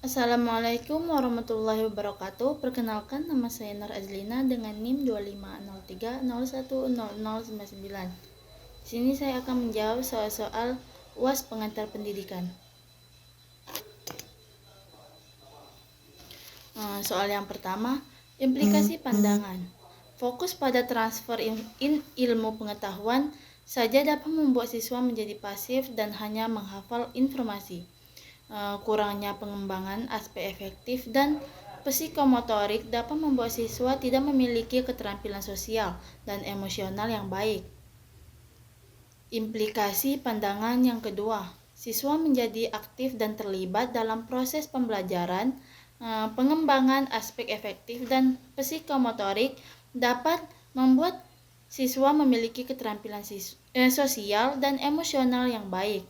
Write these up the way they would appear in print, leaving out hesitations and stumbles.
Assalamualaikum warahmatullahi wabarakatuh. Perkenalkan, nama saya Nur Azlina dengan NIM 2503010099. Di sini saya akan menjawab soal-soal UAS pengantar pendidikan. Soal yang pertama, implikasi pandangan. Fokus pada transfer ilmu pengetahuan saja dapat membuat siswa menjadi pasif dan hanya menghafal informasi. Kurangnya pengembangan aspek efektif dan psikomotorik dapat membuat siswa tidak memiliki keterampilan sosial dan emosional yang baik. Implikasi pandangan yang kedua, siswa menjadi aktif dan terlibat dalam proses pembelajaran. Pengembangan aspek efektif dan psikomotorik dapat membuat siswa memiliki keterampilan sosial dan emosional yang baik.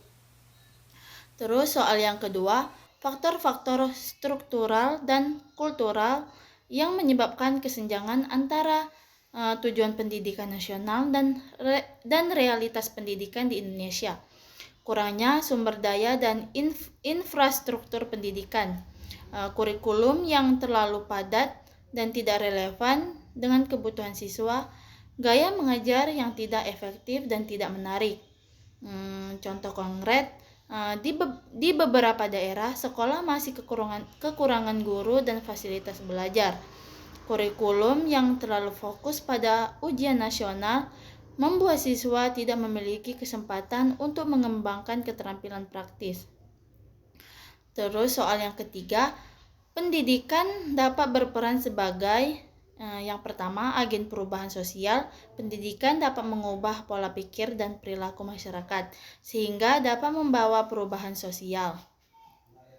Terus soal yang kedua, faktor-faktor struktural dan kultural yang menyebabkan kesenjangan antara tujuan pendidikan nasional dan realitas pendidikan di Indonesia. Kurangnya sumber daya dan infrastruktur pendidikan, kurikulum yang terlalu padat dan tidak relevan dengan kebutuhan siswa, gaya mengajar yang tidak efektif dan tidak menarik. Contoh konkret, di beberapa daerah sekolah masih kekurangan guru dan fasilitas belajar. Kurikulum yang terlalu fokus pada ujian nasional membuat siswa tidak memiliki kesempatan untuk mengembangkan keterampilan praktis. Terus soal yang ketiga, pendidikan dapat berperan sebagai yang pertama, agen perubahan sosial. Pendidikan dapat mengubah pola pikir dan perilaku masyarakat sehingga dapat membawa perubahan sosial.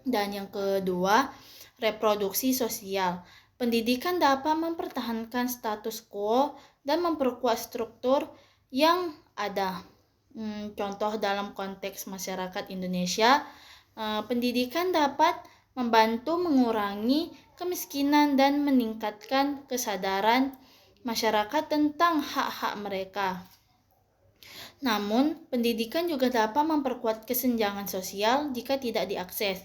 Dan yang kedua, reproduksi sosial. Pendidikan dapat mempertahankan status quo dan memperkuat struktur yang ada. Contoh dalam konteks masyarakat Indonesia, pendidikan dapat membantu mengurangi kemiskinan dan meningkatkan kesadaran masyarakat tentang hak-hak mereka. Namun, pendidikan juga dapat memperkuat kesenjangan sosial jika tidak diakses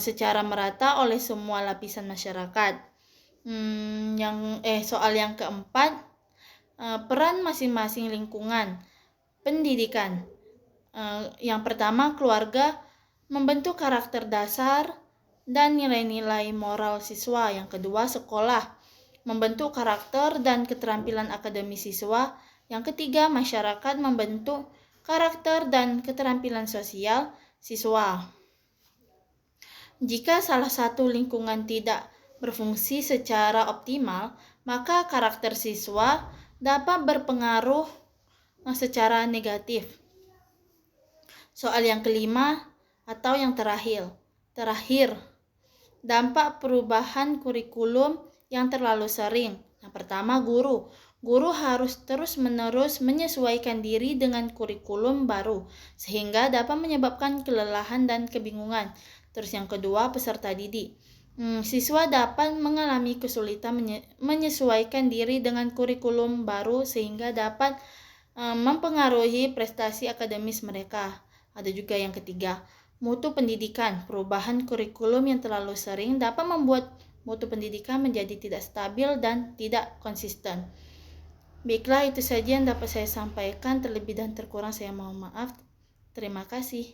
secara merata oleh semua lapisan masyarakat. Soal yang keempat, peran masing-masing lingkungan pendidikan. Yang pertama, keluarga membentuk karakter dasar dan nilai-nilai moral siswa. Yang kedua, sekolah membentuk karakter dan keterampilan akademis siswa. Yang ketiga, masyarakat membentuk karakter dan keterampilan sosial siswa. Jika salah satu lingkungan tidak berfungsi secara optimal, maka karakter siswa dapat berpengaruh secara negatif. Soal yang kelima atau yang terakhir, dampak perubahan kurikulum yang terlalu sering. Yang pertama, guru harus terus-menerus menyesuaikan diri dengan kurikulum baru sehingga dapat menyebabkan kelelahan dan kebingungan. Terus yang kedua, peserta didik. Siswa dapat mengalami kesulitan menyesuaikan diri dengan kurikulum baru sehingga dapat mempengaruhi prestasi akademis mereka. Ada juga yang ketiga, mutu pendidikan. Perubahan kurikulum yang terlalu sering dapat membuat mutu pendidikan menjadi tidak stabil dan tidak konsisten. Baiklah, itu saja yang dapat saya sampaikan. Terlebih dan terkurang saya mohon maaf. Terima kasih.